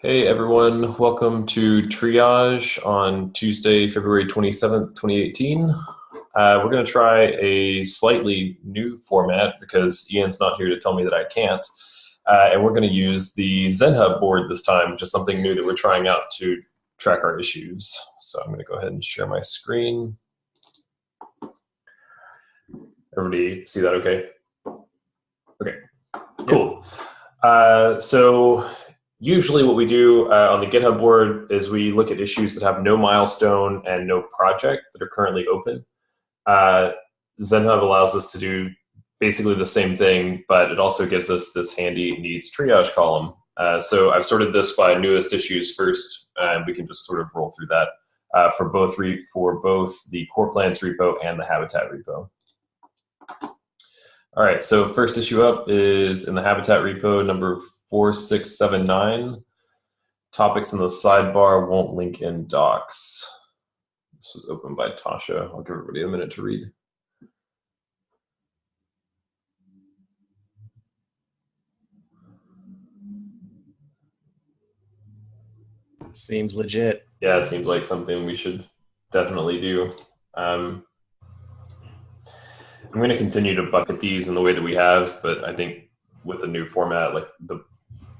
Hey everyone, welcome to Triage on Tuesday, February 27th, 2018. We're going to try a slightly new format because Ian's not here to tell me that I can't. And we're going to use the ZenHub board this time, just something new that we're trying out to track our issues. So I'm going to go ahead and share my screen. Everybody see that okay? Okay, cool. So usually what we do on the GitHub board is we look at issues that have no milestone and no project that are currently open. ZenHub allows us to do basically the same thing, but it also gives us this handy needs triage column. So I've sorted this by newest issues first, and we can just sort of roll through that for both the core plans repo and the habitat repo. All right, so first issue up is in the habitat repo number 4679. Topics in the sidebar won't link in docs. This was opened by Tasha. I'll give everybody a minute to read. Seems legit. Yeah, it seems like something we should definitely do. I'm going to continue to bucket these in the way that we have, but I think with the new format, like the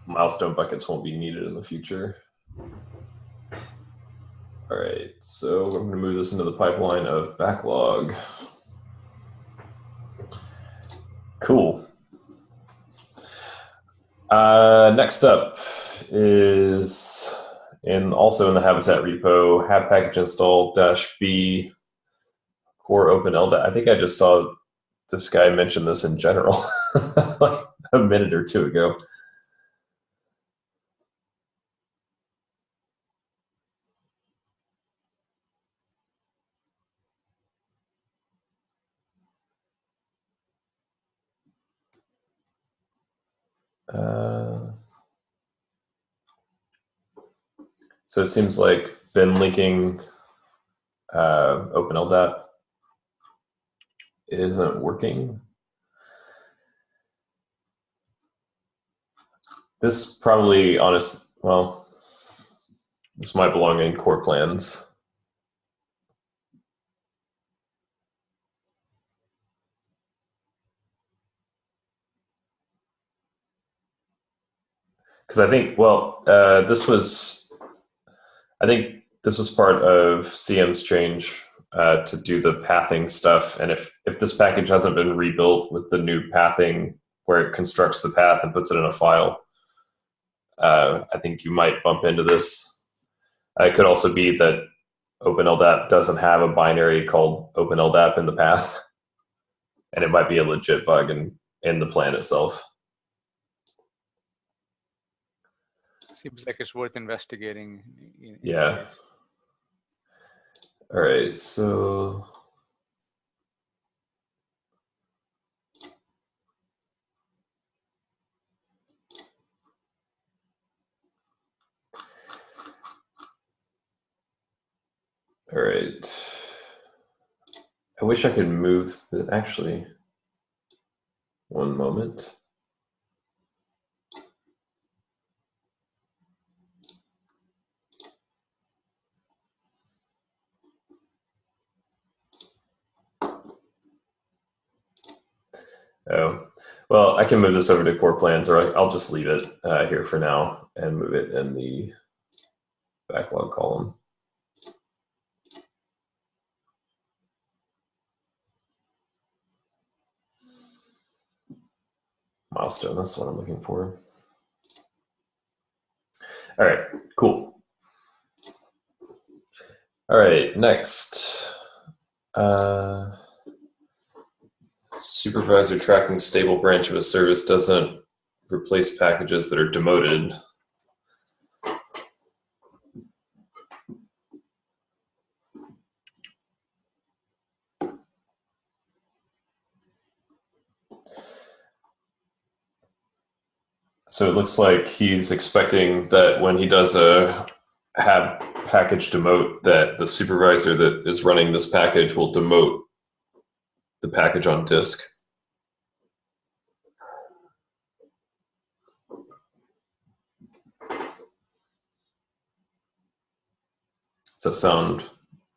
milestone buckets won't be needed in the future. All right, so I'm going to move this into the pipeline of backlog. Cool. Next up is also in the habitat repo, have package install -b core open LDAP. I think I just saw this guy mention this in general like a minute or two ago. So it seems like bin linking open LDAP isn't working. This probably this might belong in core plans. Because I think this was part of CM's change to do the pathing stuff. And if this package hasn't been rebuilt with the new pathing where it constructs the path and puts it in a file, I think you might bump into this. It could also be that OpenLDAP doesn't have a binary called OpenLDAP in the path, and it might be a legit bug in the plan itself. Seems like it's worth investigating. Yeah. All right, so all right. I wish I could move actually, one moment. Oh, well, I can move this over to core plans, or I'll just leave it here for now and move it in the backlog column. Milestone, that's what I'm looking for. All right, cool. All right, next. Supervisor tracking stable branch of a service doesn't replace packages that are demoted. So it looks like he's expecting that when he does a have package demote, that the supervisor that is running this package will demote the package on disk. Does that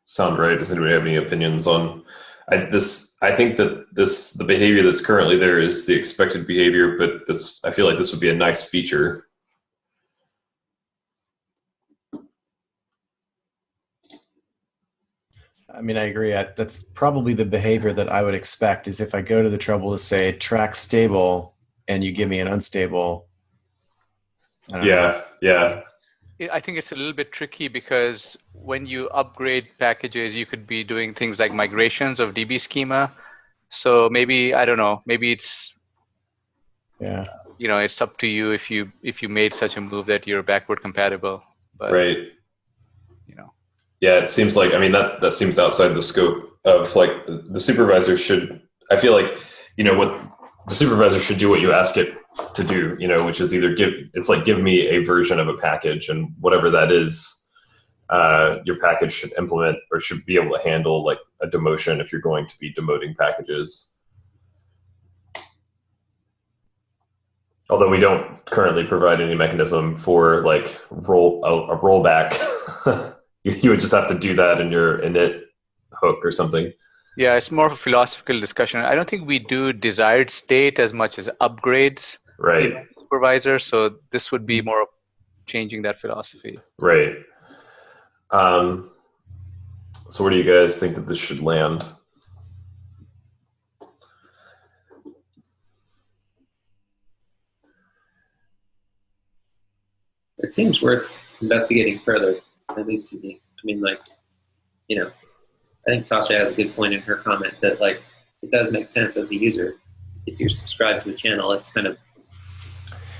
sound right? Does anybody have any opinions on I think that the behavior that's currently there is the expected behavior, but I feel like this would be a nice feature. I mean, I agree. That's probably the behavior that I would expect is if I go to the trouble to say track stable and you give me an unstable. I don't know. Yeah. I think it's a little bit tricky because when you upgrade packages, you could be doing things like migrations of DB schema. So maybe, I don't know, maybe it's, it's up to you if you made such a move that you're backward compatible. But, right. Yeah, it seems like, I mean, that seems outside the scope of like the supervisor should, I feel like, what the supervisor should do what you ask it to do, which is either give me a version of a package, and whatever that is, your package should implement or should be able to handle like a demotion if you're going to be demoting packages. Although we don't currently provide any mechanism for like a rollback. You would just have to do that in your init hook or something. Yeah, it's more of a philosophical discussion. I don't think we do desired state as much as upgrades. Right. In supervisor, so this would be more of changing that philosophy. Right. So where do you guys think that this should land? It seems worth investigating further, at least to me. I mean, like, I think Tasha has a good point in her comment that, like, it does make sense as a user. If you're subscribed to a channel, it's kind of,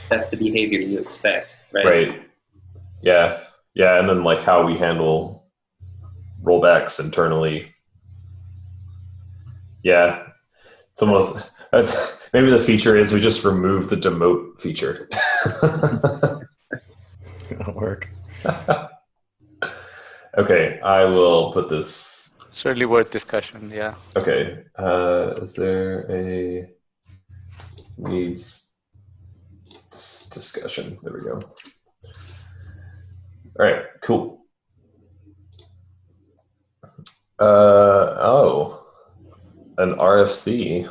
that's the behavior you expect, right? Right. Yeah. Yeah. And then like how we handle rollbacks internally. Yeah. It's almost, maybe the feature is we just remove the demote feature. It'll work. Okay. I will put this. Certainly worth discussion. Yeah. Okay. Is there a needs discussion? There we go. All right, cool. An RFC.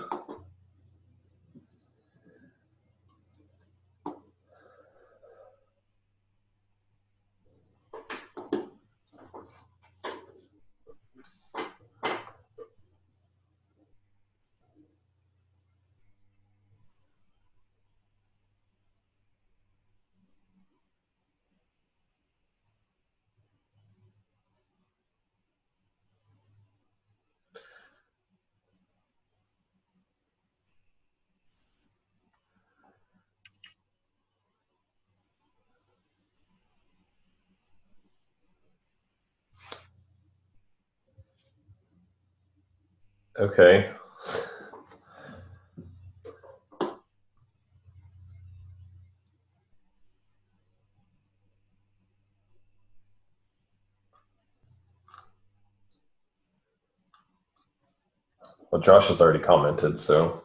Okay. Well, Josh has already commented, so.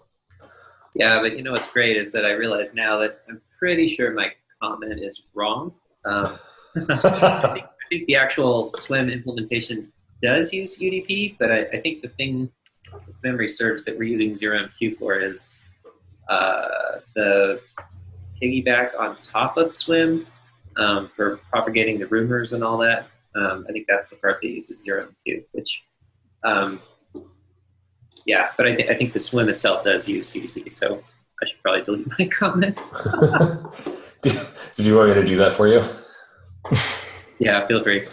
Yeah, but what's great is that I realize now that I'm pretty sure my comment is wrong. I think the actual swim implementation does use UDP, but I think the thing, if memory serves, that we're using 0MQ for is the piggyback on top of swim for propagating the rumors and all that. I think that's the part that uses 0MQ, which, yeah, but I think the swim itself does use UDP, so I should probably delete my comment. Did you want me to do that for you? Yeah, feel free.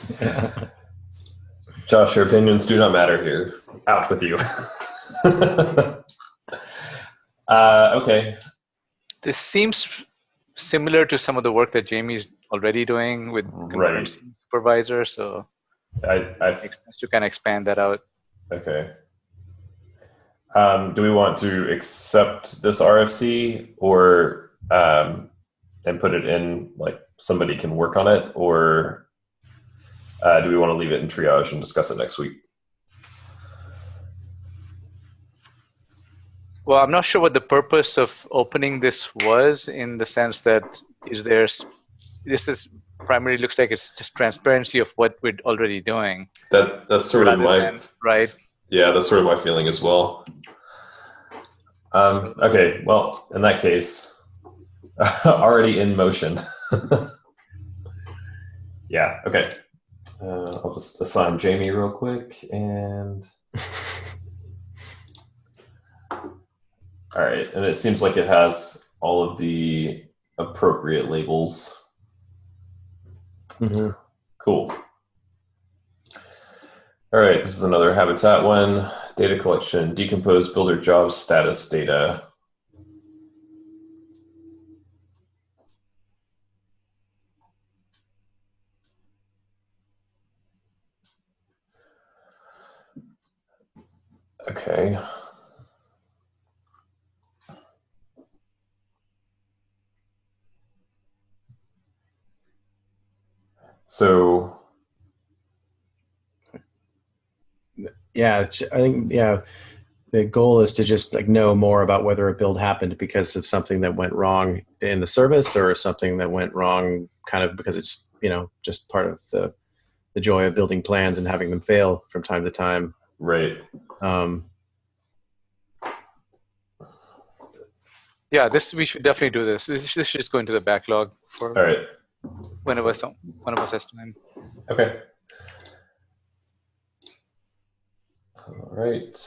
Josh, your opinions do not matter here. Out with you. Okay. This seems similar to some of the work that Jamie's already doing with concurrency supervisor, so it makes sense to kind of expand that out. Okay. Do we want to accept this RFC or and put it in, like somebody can work on it, or do we want to leave it in triage and discuss it next week? Well, I'm not sure what the purpose of opening this was, in the sense that is there this is primarily looks like it's just transparency of what we're already doing. That's sort of right. Yeah, that's sort of my feeling as well. Okay, well, in that case, already in motion. Yeah, okay. I'll just assign Jamie real quick and all right, and it seems like it has all of the appropriate labels. Mm-hmm. Cool. All right, this is another habitat one. Data collection, decompose builder jobs status data. Okay. So yeah, I think the goal is to just like know more about whether a build happened because of something that went wrong in the service or something that went wrong kind of because it's just part of the joy of building plans and having them fail from time to time. Right. Yeah, we should definitely do this. This should just go into the backlog for all right. whenever one of us has time. Okay. All right.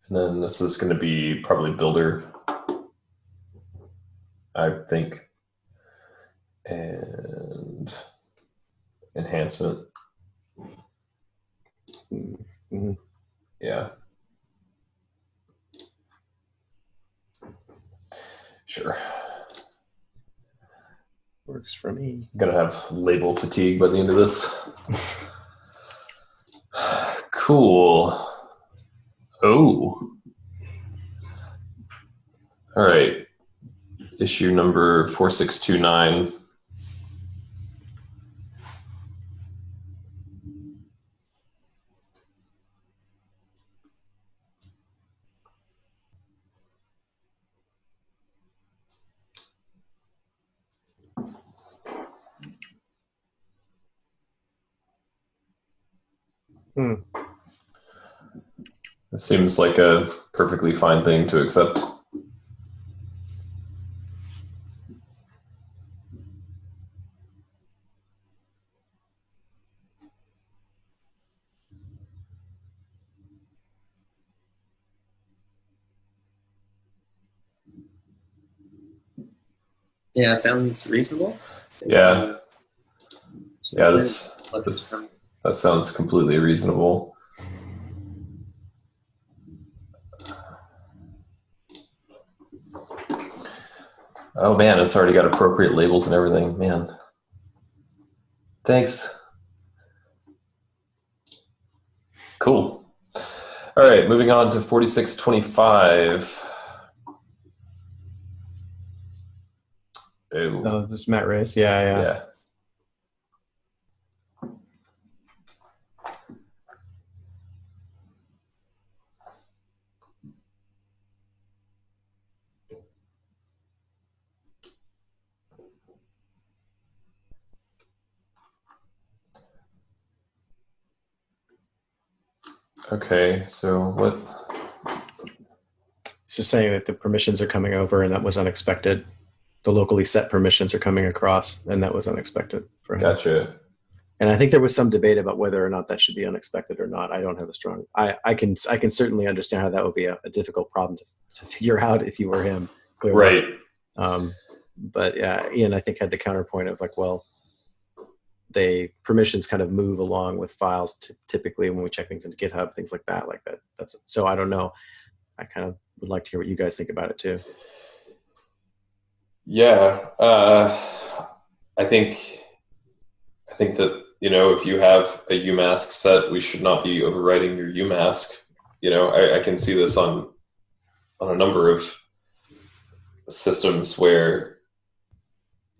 And then this is going to be probably builder, I think, and enhancement. Mm-hmm. Yeah. Sure. Works for me. I'm going to have label fatigue by the end of this. Cool. Oh. All right. Issue number 4629. It seems like a perfectly fine thing to accept. Yeah, sounds reasonable. Yeah. Yeah, that sounds completely reasonable. Oh man, it's already got appropriate labels and everything. Man. Thanks. Cool. All right, moving on to 4625. Oh, this is Matt Race. Yeah. Okay, so what? It's just saying that the permissions are coming over and that was unexpected. The locally set permissions are coming across and that was unexpected for him. Gotcha. And I think there was some debate about whether or not that should be unexpected or not. I don't have a strong, I can certainly understand how that would be a difficult problem to figure out if you were him. Clearly. Right. But yeah, Ian, I think had the counterpoint of like, well, permissions kind of move along with files typically when we check things into GitHub, things like that. So I don't know. I kind of would like to hear what you guys think about it too. Yeah, I think that if you have a UMask set, we should not be overwriting your UMask. I can see this on a number of systems where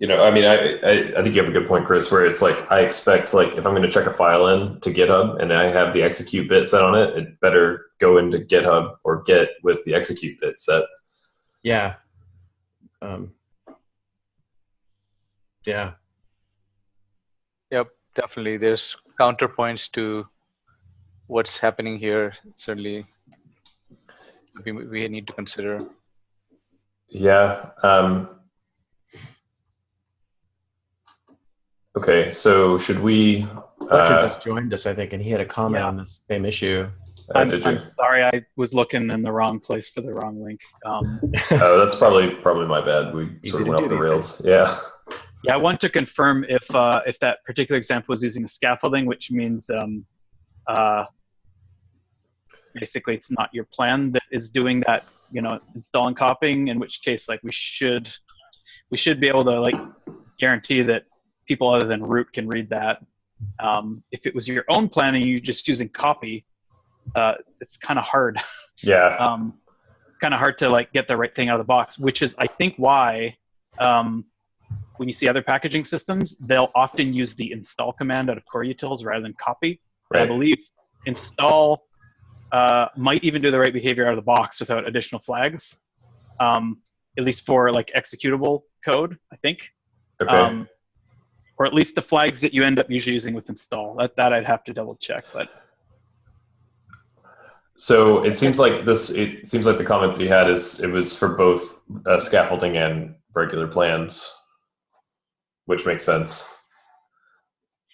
I think you have a good point, Chris, where it's like I expect if I'm going to check a file in to GitHub and I have the execute bit set on it, it better go into GitHub or Git with the execute bit set. Yeah. Yeah. Yep, definitely. There's counterpoints to what's happening here. Certainly, we need to consider. Yeah. Okay, so should we? Fletcher just joined us, I think, and he had a comment Yeah. on this same issue. I'm Did you? sorry, I was looking in the wrong place for the wrong link. Oh, that's probably my bad. We Easy sort of to went do off the these rails. Yeah. Yeah, I want to confirm if that particular example was using a scaffolding, which means basically it's not your plan that is doing that, install and copying. In which case, like we should be able to like guarantee that people other than root can read that. If it was your own plan and you're just using copy, it's kind of hard. Yeah. Kind of hard to like get the right thing out of the box, which is I think why. When you see other packaging systems, they'll often use the install command out of core utils rather than copy. Right. I believe install might even do the right behavior out of the box without additional flags, at least for like executable code, I think. Okay. Or at least the flags that you end up usually using with install. That I'd have to double check, but. So it seems like the comment that he had it was for both scaffolding and regular plans, which makes sense.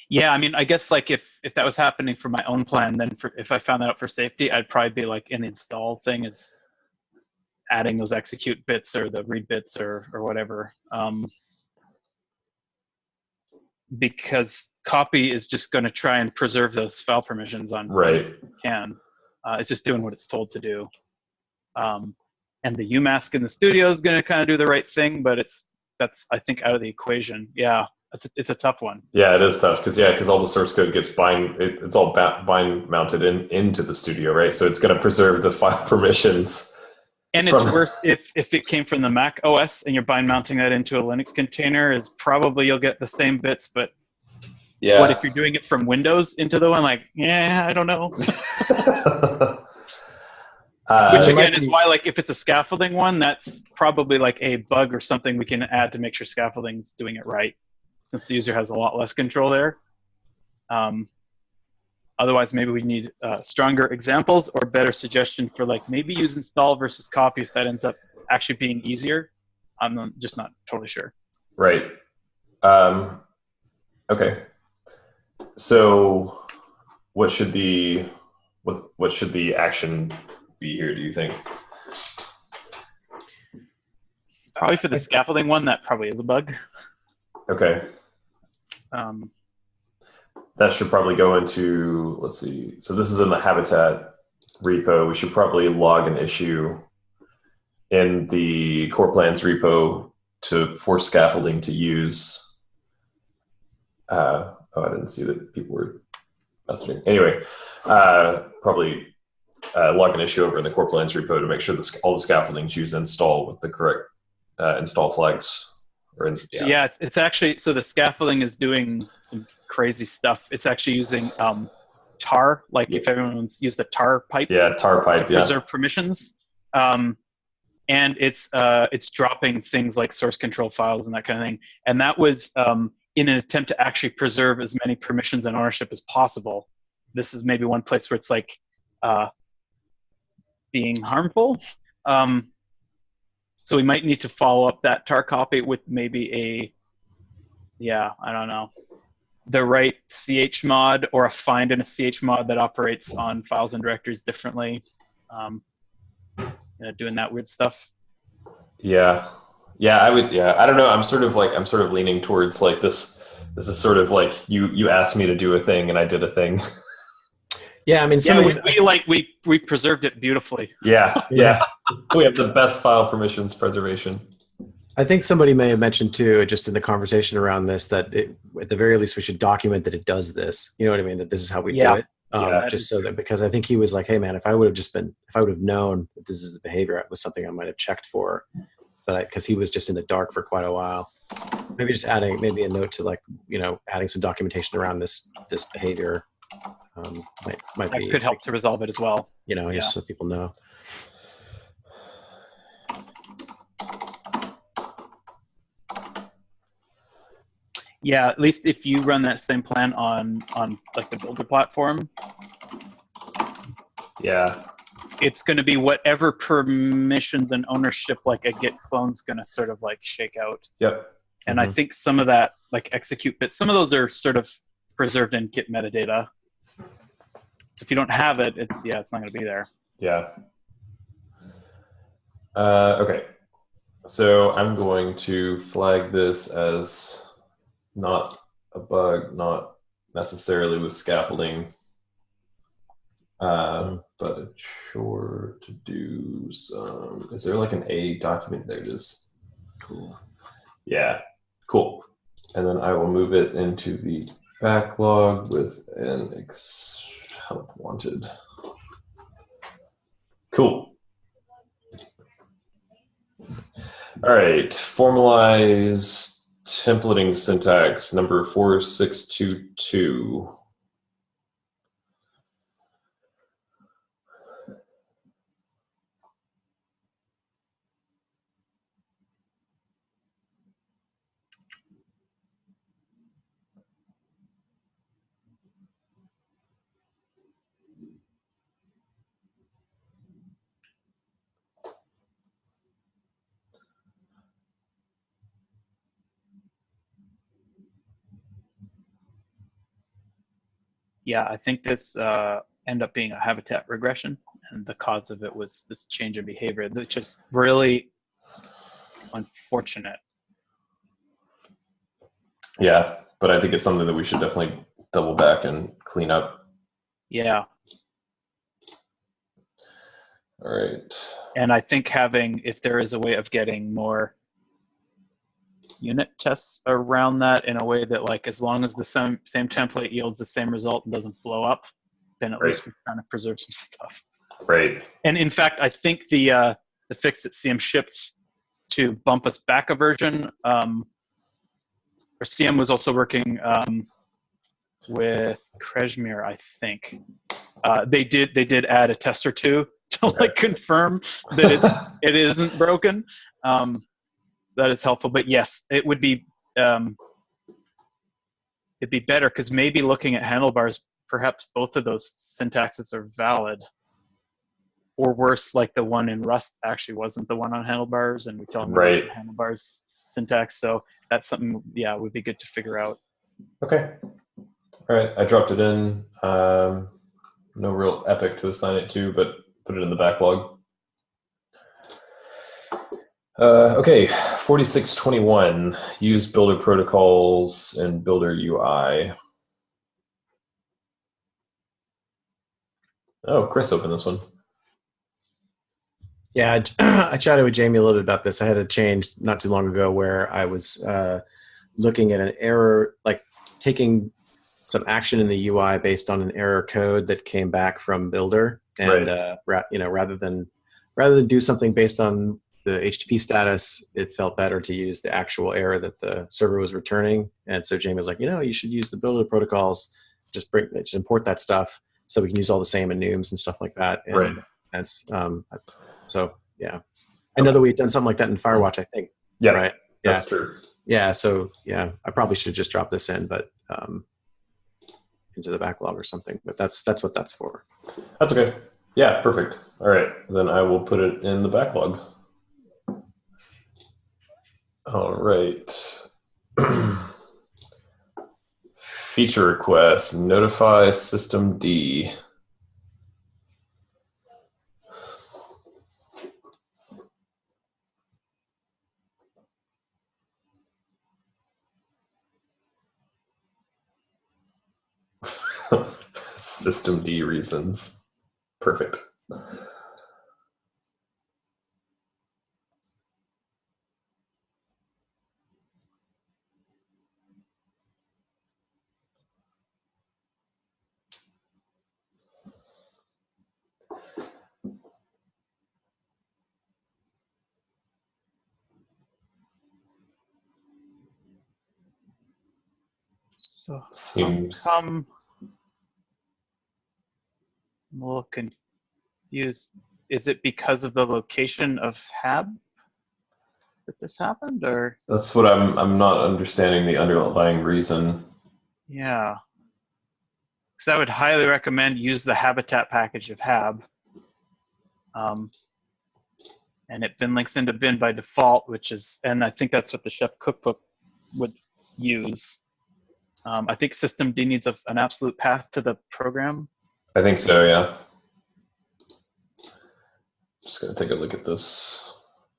Yeah, I mean, I guess like if that was happening for my own plan, then if I found that out for safety, I'd probably be like an install thing is adding those execute bits or the read bits or whatever. Because copy is just going to try and preserve those file permissions on Right. can. It's just doing what it's told to do. And the UMask in the studio is going to kind of do the right thing, but that's I think out of the equation. Yeah, it's a tough one. Yeah, it is tough because all the source code gets it's all bind mounted into the studio, right? So it's going to preserve the file permissions. And it's worse if it came from the Mac OS and you're bind mounting that into a Linux container, is probably you'll get the same bits, but yeah. What if you're doing it from Windows into the one? Like, yeah, I don't know. Which again is why, like, if it's a scaffolding one, that's probably like a bug or something we can add to make sure scaffolding's doing it right, since the user has a lot less control there. Otherwise, maybe we need stronger examples or better suggestion for like maybe use install versus copy if that ends up actually being easier. I'm just not totally sure. Right. Okay. So, what should the action be here? Do you think? Probably for the scaffolding one, that probably is a bug. Okay. That should probably go into, let's see. So this is in the habitat repo. We should probably log an issue in the core plans repo for scaffolding to use. I didn't see that people were messaging. Anyway, probably log an issue over in the core plans repo to make sure all the scaffoldings use install with the correct install flags. So yeah, it's actually, so the scaffolding is doing some crazy stuff. It's actually using tar, like if everyone's used the tar pipe. Yeah, tar pipe, to preserve permissions. And it's dropping things like source control files and that kind of thing. And that was in an attempt to actually preserve as many permissions and ownership as possible. This is maybe one place where it's like being harmful. So we might need to follow up that tar copy with maybe I don't know, the right chmod or a find in a chmod that operates on files and directories differently. Doing that weird stuff. Yeah, I would. Yeah, I don't know. I'm sort of leaning towards like this. This is sort of like you asked me to do a thing and I did a thing. Yeah, I mean, we preserved it beautifully. Yeah. We have the best file permissions preservation. I think somebody may have mentioned too, just in the conversation around this, that at the very least we should document that it does this. You know what I mean? That this is how we do it. Just so that, because I think he was like, hey man, if I would have known that this is the behavior, it was something I might have checked for, but because he was just in the dark for quite a while. Maybe just adding a note to like, adding some documentation around this behavior might be, could help to resolve it as well. Just so people know. Yeah, at least if you run that same plan on like the Builder platform, Yeah. it's going to be whatever permissions and ownership like a Git clone's going to sort of like shake out. Yep. And I think some of that like execute bits, some of those are sort of preserved in Git metadata. So if you don't have it, it's not going to be there. Yeah. Okay. So I'm going to flag this as not a bug, not necessarily with scaffolding, but a chore to do some. Is there like an A document? There it is. Cool. Yeah, cool. And then I will move it into the backlog with an help wanted. Cool. All right, formalize templating syntax number 4622. Yeah, I think this ended up being a habitat regression, and the cause of it was this change in behavior, which is really unfortunate. Yeah, but I think it's something that we should definitely double back and clean up. Yeah. All right. And I think if there is a way of getting more unit tests around that in a way that like as long as the same template yields the same result and doesn't blow up, then at least we're trying to preserve some stuff. Right. And in fact, I think the fix that CM shipped to bump us back a version, or CM was also working with Kreshmir, I think. They did add a test or two to like confirm that it isn't broken. That is helpful, but yes, it would be it'd be better because maybe looking at handlebars, perhaps both of those syntaxes are valid, or worse, like the one in Rust actually wasn't the one on handlebars, and we tell them it was the handlebars syntax. So that's something, would be good to figure out. Okay. All right, I dropped it in. No real epic to assign it to, but put it in the backlog. Okay, 4621, use builder protocols and builder UI. Oh, Chris opened this one. Yeah, I chatted with Jamie a little bit about this. I had a change not too long ago where I was looking at an error, like taking some action in the UI based on an error code that came back from Builder, and rather than do something based on the HTTP status, it felt better to use the actual error that the server was returning. And so Jamie was like, you should use the Builder protocols, just import that stuff so we can use all the same enums and stuff like that. And that's so yeah, I know that we've done something like that in Firewatch, I think. Yeah, right. Yeah, that's true. Yeah, so yeah, I probably should just drop this in, but into the backlog or something. But that's what that's for. That's okay. Yeah, perfect. All right, then I will put it in the backlog. All right. Feature requests, notify system D. System D reasons. Perfect. So Seems. I'm a little confused. Is it because of the location of Hab? that this happened, or? That's what I'm not understanding the underlying reason. Yeah. Because I would highly recommend use the habitat package of hab. And it bin links into bin by default, and I think that's what the Chef Cookbook would use. I think systemd needs an absolute path to the program. I think so, yeah. Just gonna take a look at this.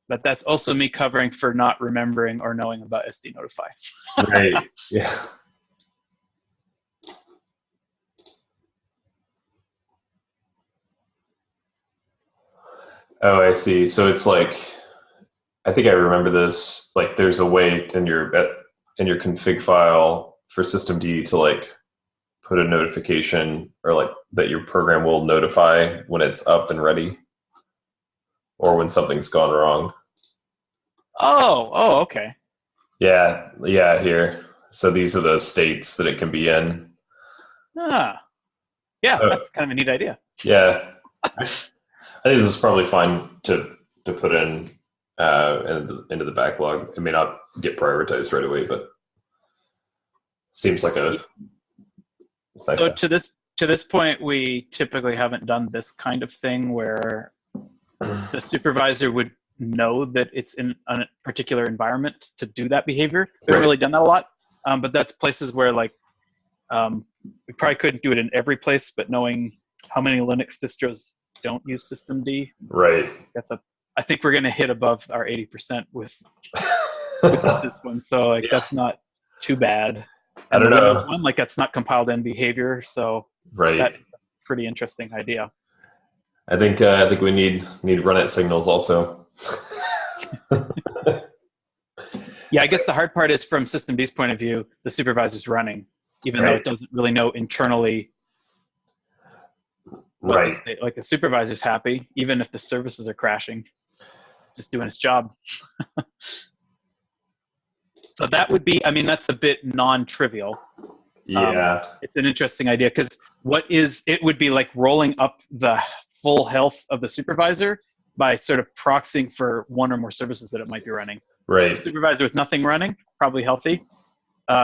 But that's also me covering for not remembering or knowing about SD Notify. Right, yeah. Oh, I see. So it's like, I think I remember this. Like, there's a way in your config file for systemd to like put a notification, or like that your program will notify when it's up and ready, or when something's gone wrong. Oh, okay. Yeah, here. So these are the states that it can be in. Yeah, So, that's kind of a neat idea. Yeah. I think this is probably fine to put in into the backlog. It may not get prioritized right away, but seems like a nice So to this point, we typically haven't done this kind of thing where the supervisor would know that it's in a particular environment to do that behavior. We haven't really done that a lot, but that's places where like we probably couldn't do it in every place, but knowing how many Linux distros don't use systemd, right. I think we're going to hit above our 80% with this one. So like that's not too bad. I don't know. One, like that's not compiled in behavior, so right. That's a pretty interesting idea. I think we need run it signals also. Yeah, I guess the hard part is from systemd's point of view, the supervisor's running, even though it doesn't really know internally. Right. Like the supervisor's happy, even if the services are crashing, just doing its job. So that would be, I mean, that's a bit non-trivial. Yeah. It's an interesting idea because it would be like rolling up the full health of the supervisor by sort of proxying for one or more services that it might be running. Right. So supervisor with nothing running, probably healthy.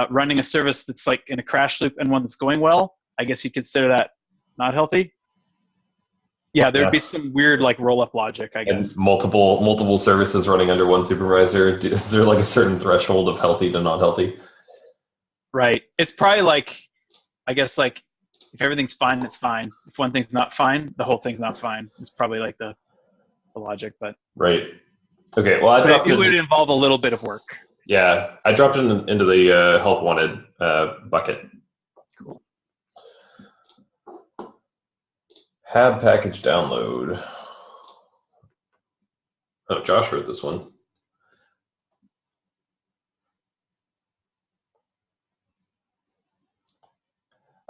Running a service that's like in a crash loop and one that's going well, I guess you consider that not healthy. Yeah, there'd be some weird like roll-up logic, I guess. And multiple services running under one supervisor. Is there like a certain threshold of healthy to not healthy? Right. It's probably like, I guess like, if everything's fine, it's fine. If one thing's not fine, the whole thing's not fine. It's probably like the logic, but. Right. Okay. Well, it would involve a little bit of work. Yeah, I dropped into the help wanted bucket. Cool. Hab package download. Oh, Josh wrote this one.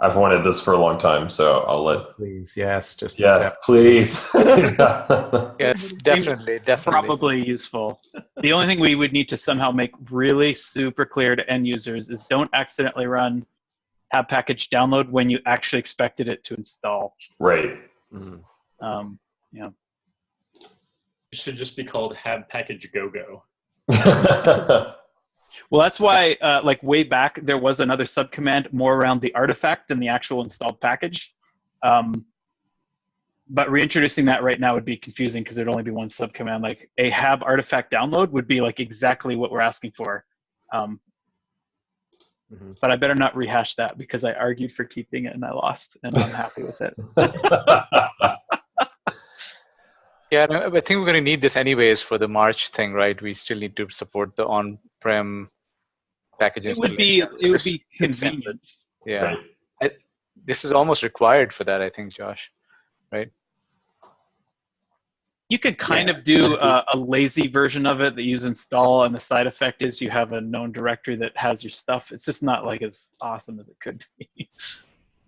I've wanted this for a long time, so I'll let. Please, yes, just please. Yes, definitely. Probably useful. The only thing we would need to somehow make really super clear to end users is don't accidentally run hab package download when you actually expected it to install. Right. Mm-hmm. Yeah. It should just be called hab package go-go. Well, that's why, like way back, there was another subcommand more around the artifact than the actual installed package. But reintroducing that right now would be confusing because there'd only be one subcommand. Like a hab artifact download would be like exactly what we're asking for. But I better not rehash that because I argued for keeping it and I lost, and I'm happy with it. Yeah, no, I think we're going to need this anyways for the March thing, right? We still need to support the on-prem package installation. It would be convenient. Yeah. Right. This is almost required for that, I think, Josh, right? You could kind of do a lazy version of it that you install, and the side effect is you have a known directory that has your stuff. It's just not like as awesome as it could be.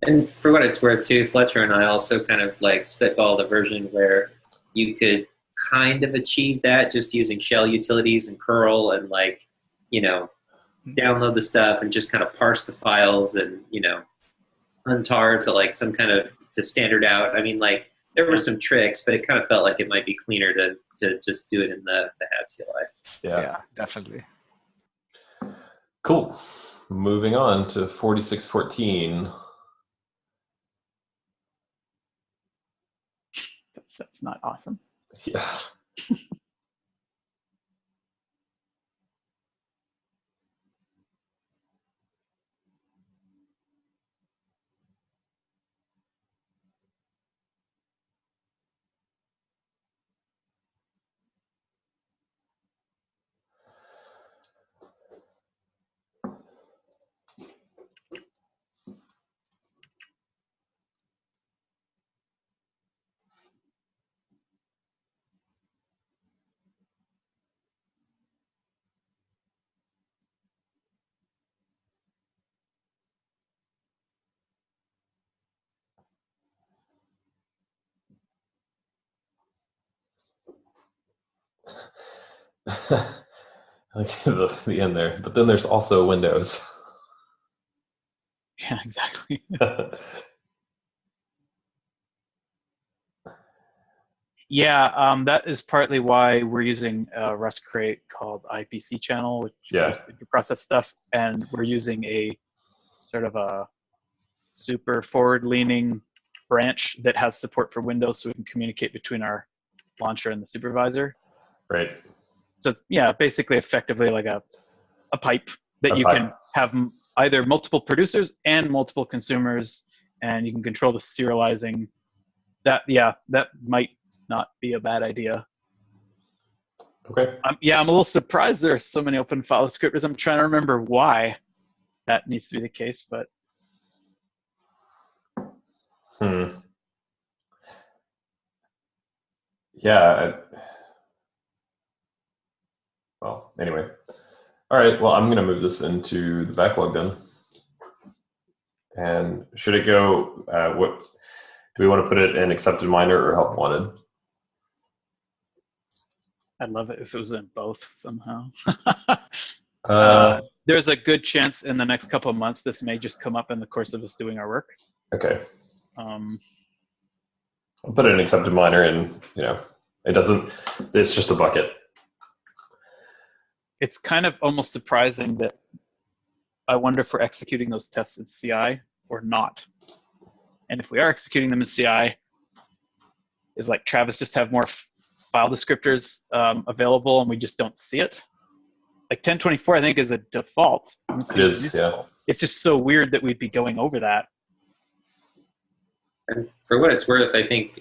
And for what it's worth, too, Fletcher and I also kind of like spitballed a version where you could kind of achieve that just using shell utilities and curl and like, download the stuff and just kind of parse the files and, untar to like some kind of to standard out. I mean, like there were some tricks, but it kind of felt like it might be cleaner to just do it in the Hab CLI. Yeah, definitely. Cool. Moving on to 4614. That's not awesome. Yeah. I like the end there, but then there's also Windows. Yeah, exactly. Yeah, that is partly why we're using a Rust crate called IPC channel, which is the process stuff, and we're using a sort of a super forward-leaning branch that has support for Windows, so we can communicate between our launcher and the supervisor. Right. So yeah, basically, effectively like a pipe that you can have either multiple producers and multiple consumers, and you can control the serializing. That might not be a bad idea. Okay. I'm a little surprised there are so many open file descriptors. I'm trying to remember why that needs to be the case, but yeah. Well, anyway. All right. Well, I'm going to move this into the backlog then. And should it go? What do we want to put it in? Accepted minor or help wanted? I'd love it if it was in both somehow. Uh, There's a good chance in the next couple of months this may just come up in the course of us doing our work. Okay. Um, I'll put it in accepted minor, and it doesn't. It's just a bucket. It's kind of almost surprising that I wonder if we're executing those tests in CI or not. And if we are executing them in CI, is like Travis just have more file descriptors available and we just don't see it? Like 1024, I think, is a default. It is, yeah. It's just so weird that we'd be going over that. And for what it's worth, I think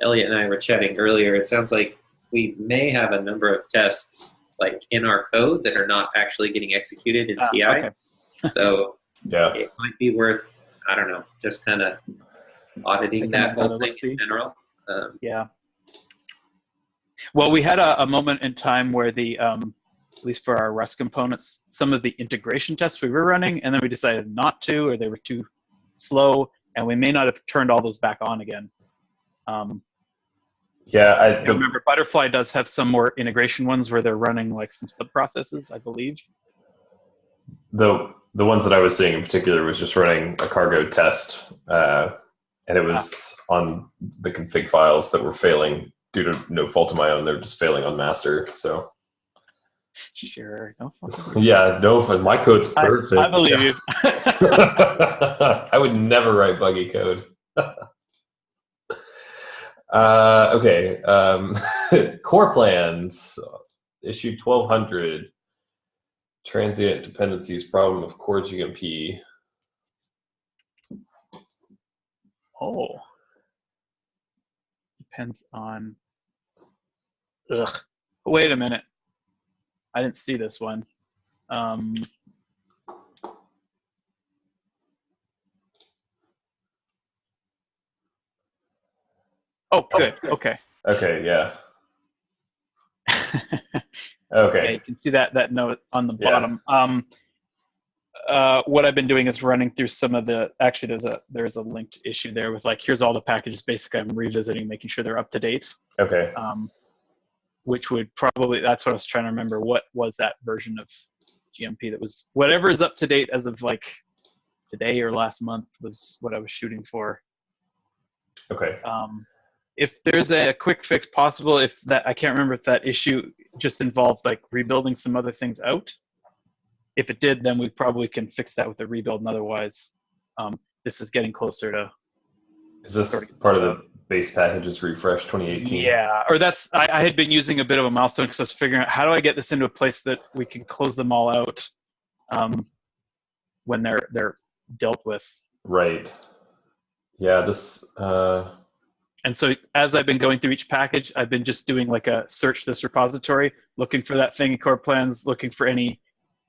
Elliot and I were chatting earlier. It sounds like we may have a number of tests like in our code that are not actually getting executed in CI. Okay. So Yeah, it might be worth, I don't know, just kind of auditing that whole thing in general. Yeah. Well, we had a moment in time where the, at least for our Rust components, some of the integration tests we were running, and then we decided not to, or they were too slow, and we may not have turned all those back on again. yeah. Remember, Butterfly does have some more integration ones where they're running like some sub-processes, I believe. The ones that I was seeing in particular was just running a cargo test, and it was on the config files that were failing due to no fault of my own. They're just failing on master. So sure, no. Yeah, no, my code's perfect. I believe you. I would never write buggy code. Okay. Core plans, issue 1200. Transient dependencies problem of core GMP. Oh. Depends on. Ugh. Wait a minute. I didn't see this one. Oh, good. Okay. Okay, yeah. Okay. Yeah, you can see that note on the bottom. What I've been doing is running through some of the. Actually, there's a linked issue there with like, here's all the packages. Basically, I'm revisiting, making sure they're up to date. Okay. Which would probably, that's what I was trying to remember. What was that version of GMP that was, whatever is up to date as of like today or last month was what I was shooting for. Okay. if there's a quick fix possible, if that, I can't remember if that issue just involved like rebuilding some other things out. If it did, then we probably can fix that with the rebuild, and otherwise, this is getting closer to. Is this part of the base packages refresh 2018? Yeah, or that's, I had been using a bit of a milestone because I was figuring out how do I get this into a place that we can close them all out when they're dealt with. Right. Yeah, this. And so as I've been going through each package, I've been just doing like a search this repository, looking for that thing in core plans, looking for any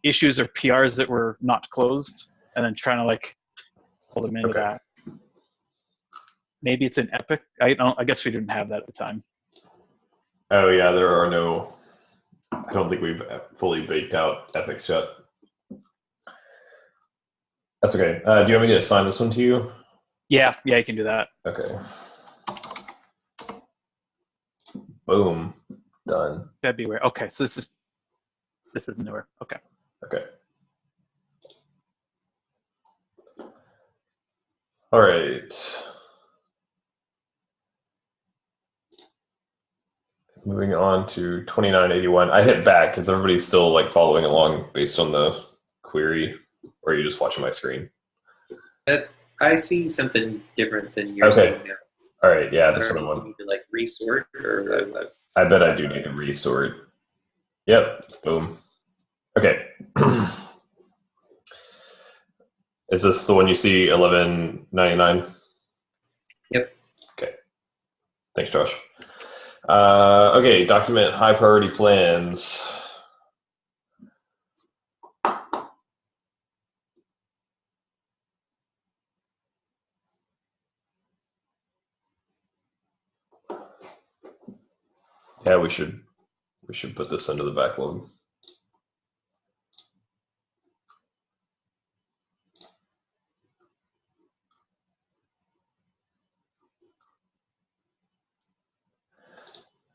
issues or PRs that were not closed, and then trying to like pull them into that. Maybe it's an Epic. I guess we didn't have that at the time. Oh yeah, there are no. I don't think we've fully baked out Epics yet. That's okay. Do you want me to assign this one to you? Yeah, you can do that. Okay. Boom. Done. February. Okay, so this is newer. Okay. Okay. All right. Moving on to 2981. I hit back because everybody's still like following along based on the query, or are you just watching my screen? I see something different than you're seeing now. All right, yeah, that's what I want. Need to like resort, or I bet I do need to resort. Yep, boom. Okay. Is this the one you see, 1199? Yep. Okay. Thanks, Josh. Okay, document high priority plans. Yeah, we should put this under the backlog.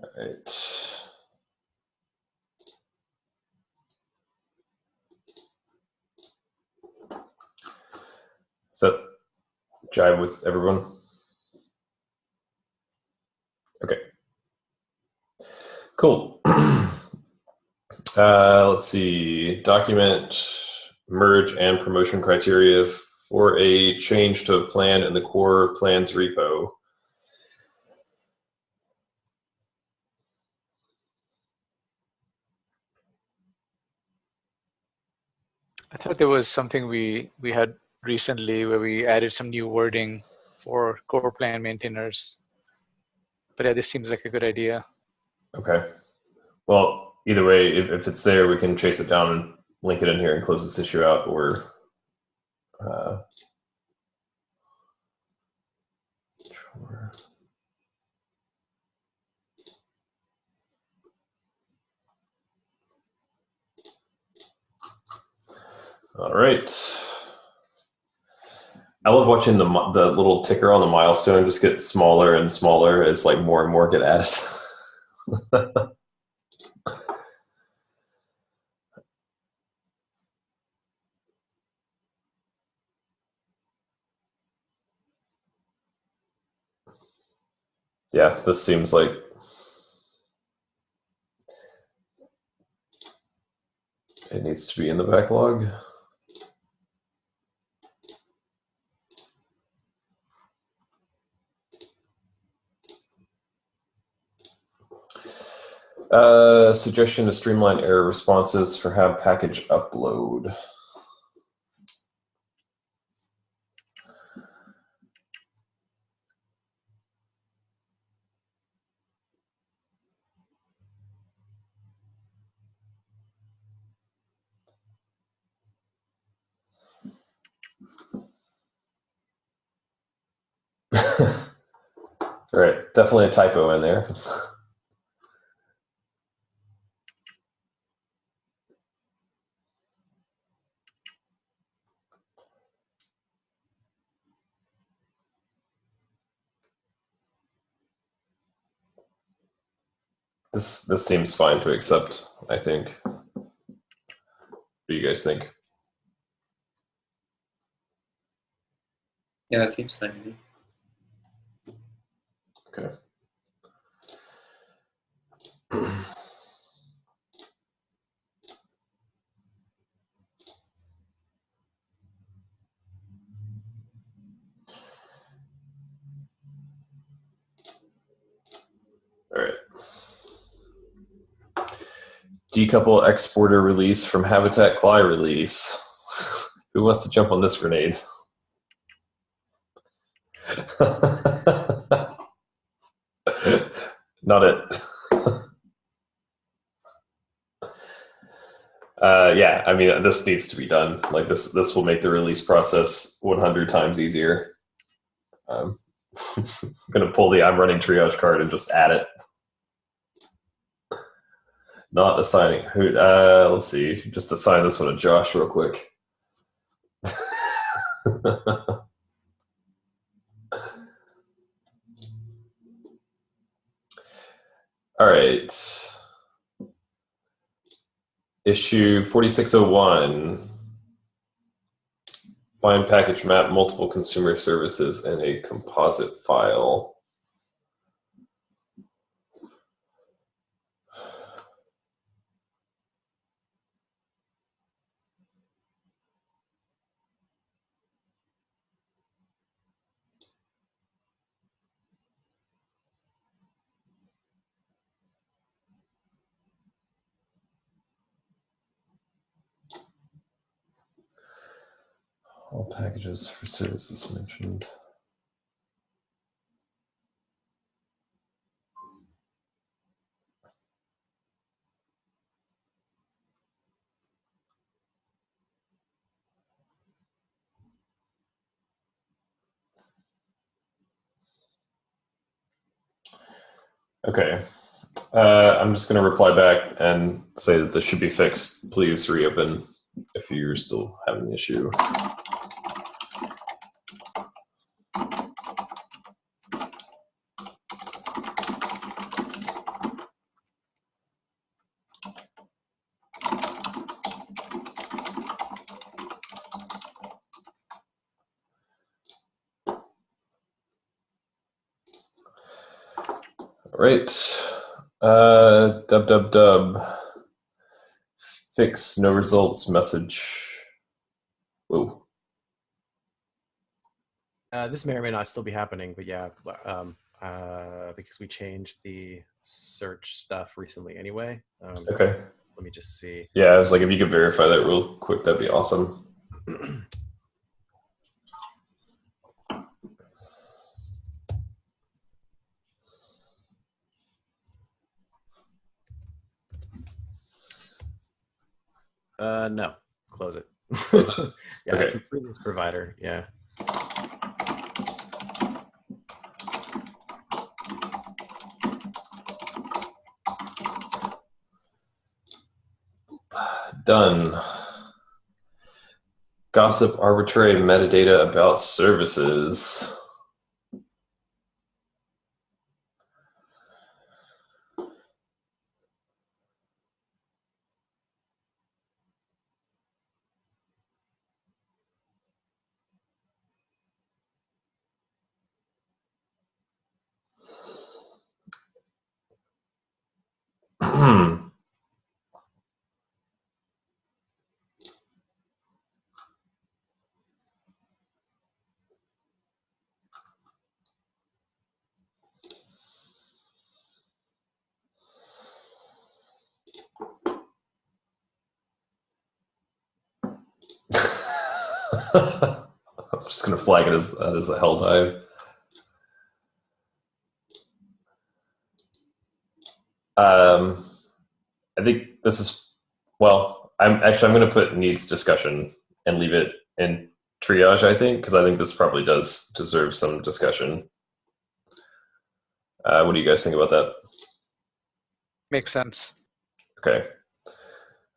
All right. Does that jive with everyone? Okay. Cool. Let's see. Document merge and promotion criteria for a change to a plan in the core plans repo. I thought there was something we had recently where we added some new wording for core plan maintainers. But yeah, this seems like a good idea. Okay. Well, either way, if it's there, we can chase it down and link it in here and close this issue out, or all right. I love watching the little ticker on the milestone just get smaller and smaller as like more and more get added. Yeah, this seems like it needs to be in the backlog. Suggestion to streamline error responses for Hab package upload. All right, definitely a typo in there. This seems fine to accept, I think. What do you guys think? Yeah, that seems fine to me. Okay. Decouple exporter release from habitat CLI release. Who wants to jump on this grenade? Not it. Yeah, I mean, this needs to be done. Like this will make the release process 100 times easier. I'm gonna pull the I'm running triage card and just add it. Not assigning who. Let's see. Just assign this one to Josh real quick. All right. Issue 4601. Find package map multiple consumer services in a composite file. All packages for services mentioned. Okay. I'm just going to reply back and say that this should be fixed. Please reopen if you're still having the issue. All right. Dub. Fix no results message. Whoa. This may or may not still be happening, but yeah, because we changed the search stuff recently anyway. Okay. Let me just see. Yeah, I was like, if you could verify that real quick, that'd be awesome. No, close it. Yeah, Okay. it's a previous provider. Yeah. Done. Gossip arbitrary metadata about services. I'm just going to flag it as a hell dive. I think this is, well, I'm going to put needs discussion and leave it in triage, I think, because I think this probably does deserve some discussion. What do you guys think about that? Makes sense. Okay.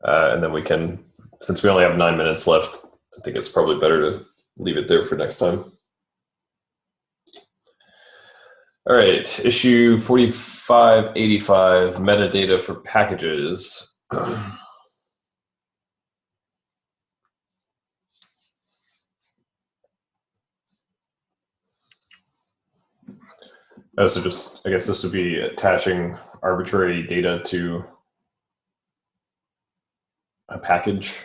And then we can, since we only have 9 minutes left, I think it's probably better to leave it there for next time. All right, issue 4585, metadata for packages. So just, I guess this would be attaching arbitrary data to a package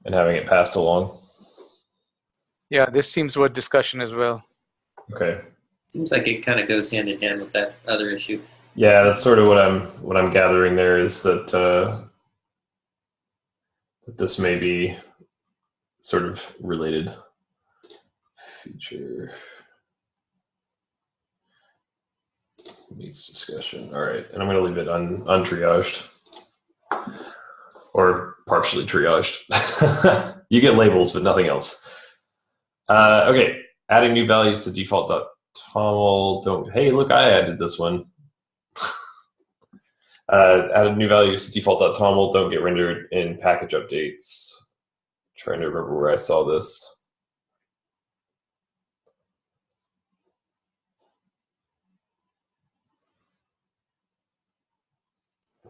and having it passed along. Yeah, this seems worth discussion as well. Okay. Seems like it kind of goes hand in hand with that other issue. Yeah, that's sort of what I'm gathering there is that that this may be sort of related. Feature needs discussion. All right, and I'm going to leave it untriaged or partially triaged. You get labels, but nothing else. Okay, adding new values to default.toml. Don't. Hey, look, I added this one. Added new values to default.toml. Don't get rendered in package updates. Trying to remember where I saw this.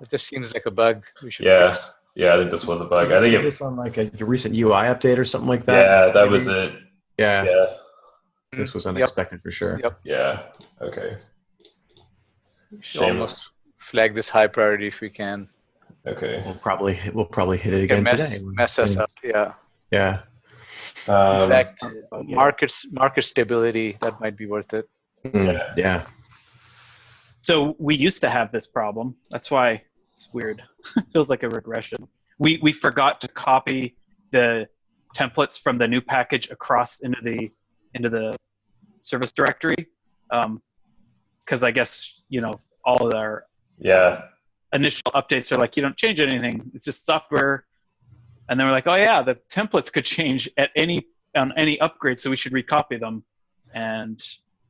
It just seems like a bug we should Yeah, fix. yeah, I think this was a bug. Did I you think see this on like a recent UI update or something like that? yeah, that maybe? was it. Yeah. Yeah, This was unexpected for sure. Yep. yeah. Okay. We should Shame. almost flag this high priority if we can. Okay. We'll probably hit it It again can today. mess us up. Yeah. Yeah. In fact, yeah. market stability, that might be worth it. Yeah. So we used to have this problem. That's why it's weird. It feels like a regression. We forgot to copy the templates from the new package across into the service directory, because I guess all of our initial updates are like, you don't change anything. It's just software. And then we're like, oh yeah, the templates could change on any upgrade, so we should recopy them. And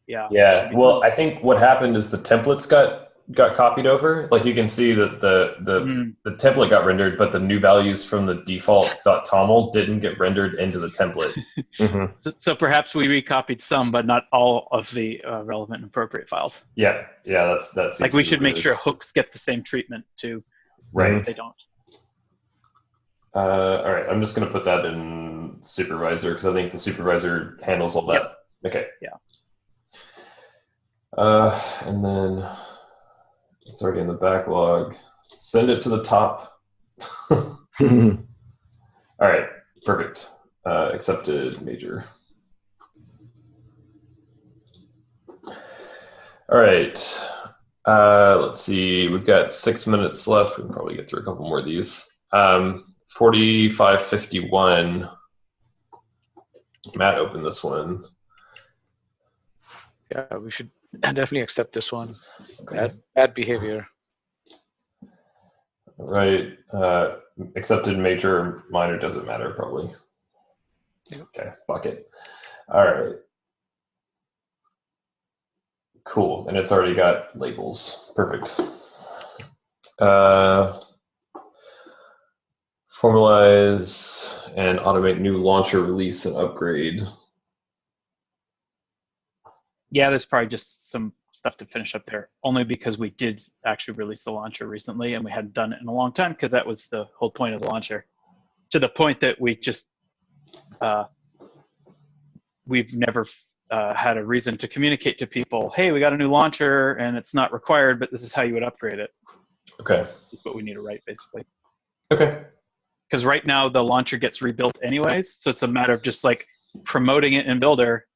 yeah. Well, I think what happened is the templates got copied over. Like you can see that the template got rendered, but the new values from the default.toml didn't get rendered into the template. So perhaps we recopied some, but not all of the relevant and appropriate files. Yeah, that's like we should make sure hooks get the same treatment too. Right. If they don't. All right, I'm just going to put that in supervisor because I think the supervisor handles all that. Yep. Okay. Yeah. And then it's already in the backlog. Send it to the top. All right, perfect. Accepted major. All right. Let's see. We've got 6 minutes left. We can probably get through a couple more of these. 4551. Matt opened this one. Yeah, we should definitely accept this one. Okay. Bad behavior. Right. Accepted major or minor doesn't matter, probably. Yep. Okay, bucket. All right. Cool. And it's already got labels. Perfect. Formalize and automate new launcher release and upgrade. Yeah, there's probably just some stuff to finish up there, only because we did actually release the launcher recently and we hadn't done it in a long time because that was the whole point of the launcher. To the point that we just, we've never had a reason to communicate to people, hey, we got a new launcher and it's not required, but this is how you would upgrade it. Okay. That's what we need to write, basically. Okay. Because right now the launcher gets rebuilt anyways, so it's a matter of just like promoting it in Builder,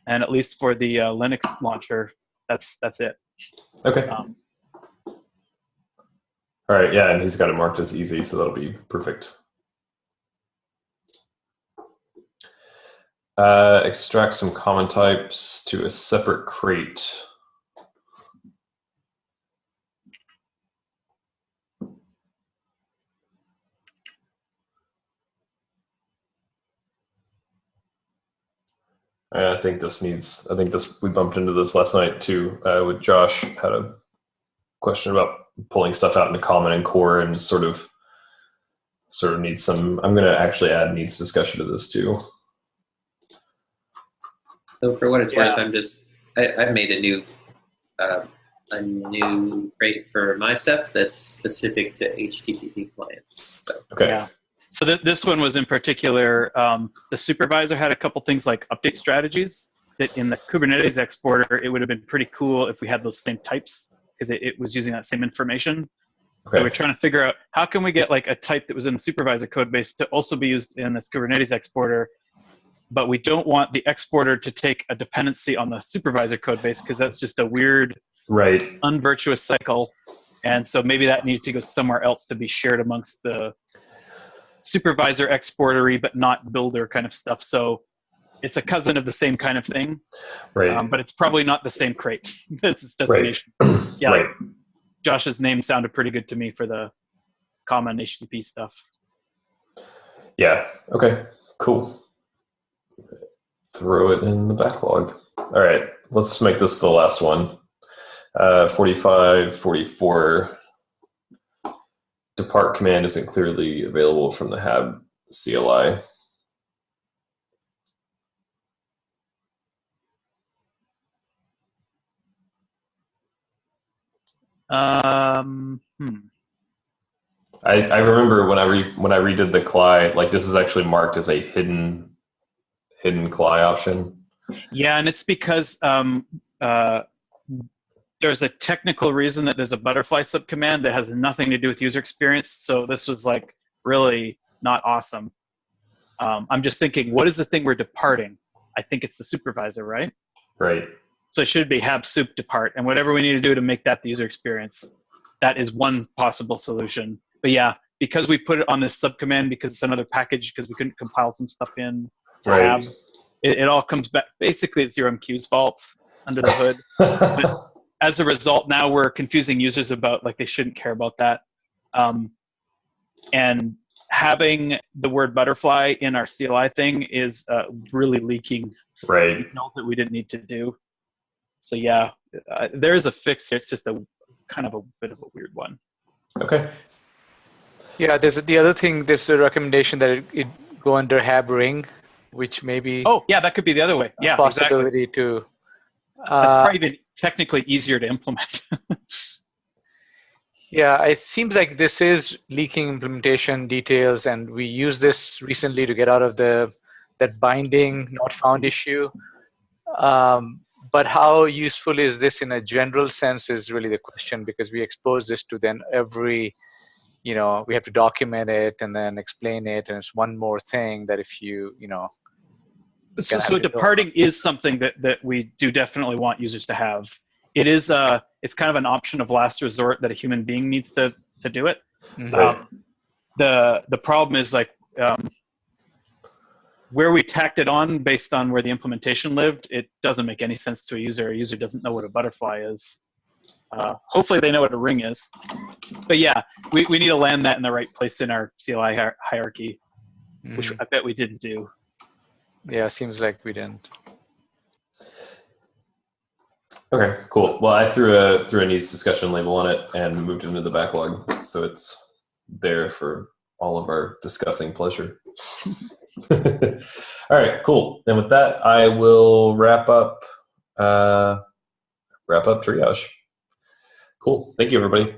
and at least for the Linux launcher, that's it. Okay. All right. Yeah, and he's got it marked as easy, so that'll be perfect. Extract some common types to a separate crate. I think we bumped into this last night too, with Josh. Had a question about pulling stuff out into common and core, and sort of needs some. I'm going to actually add needs discussion to this too. So for what it's worth, I've made a new crate for my stuff that's specific to HTTP clients. So okay. Yeah. So this one was in particular, the supervisor had a couple things like update strategies that in the Kubernetes exporter, it would have been pretty cool if we had those same types because it was using that same information. Okay. So we're trying to figure out how can we get like a type that was in the supervisor code base to also be used in this Kubernetes exporter, but we don't want the exporter to take a dependency on the supervisor code base because that's just a weird Right. unvirtuous cycle. And so maybe that needs to go somewhere else to be shared amongst the supervisor exportery, but not builder kind of stuff. So it's a cousin of the same kind of thing, Right. but it's probably not the same crate. It's Right. destination. Yeah, Right. Josh's name sounded pretty good to me for the common HTTP stuff. Yeah. Okay. Cool. Throw it in the backlog. All right. Let's make this the last one. 45, 44. Depart command isn't clearly available from the hab CLI. I remember when I redid the CLI, like this is actually marked as a hidden CLI option. Yeah, and it's because there's a technical reason that there's a butterfly subcommand that has nothing to do with user experience. So this was like really not awesome. I'm just thinking, what is the thing we're departing? I think it's the supervisor, right? Right. So it should be hab sup depart, and whatever we need to do to make that the user experience. That is one possible solution. But yeah, because we put it on this subcommand because it's another package because we couldn't compile some stuff in to Right. hab, it all comes back. Basically, it's ZeroMQ's fault under the hood. But as a result, now we're confusing users about like they shouldn't care about that. And having the word butterfly in our CLI thing is really leaking Right. details that we didn't need to do. So yeah, there is a fix here. It's just a kind of a bit of a weird one. Okay. Yeah, there's the other thing. There's a recommendation that it go under hab ring, which may be Oh yeah, that could be the other way. Yeah, a possibility exactly. to. That's probably even technically easier to implement. Yeah, it seems like this is leaking implementation details, and we used this recently to get out of that binding not found issue. But how useful is this in a general sense is really the question, because we expose this to then every, we have to document it and then explain it, and it's one more thing that if you So departing is something that we do definitely want users to have. It is it's kind of an option of last resort that a human being needs to do it. Mm-hmm. The problem is like where we tacked it on based on where the implementation lived, it doesn't make any sense to a user. A user doesn't know what a butterfly is. Hopefully they know what a ring is. But yeah, we need to land that in the right place in our CLI hierarchy, which I bet we didn't do. Yeah, seems like we didn't. Okay, cool. Well, I threw a needs discussion label on it and moved it into the backlog, so it's there for all of our discussing pleasure. All right, cool. And with that, I will wrap up triage. Cool. Thank you, everybody.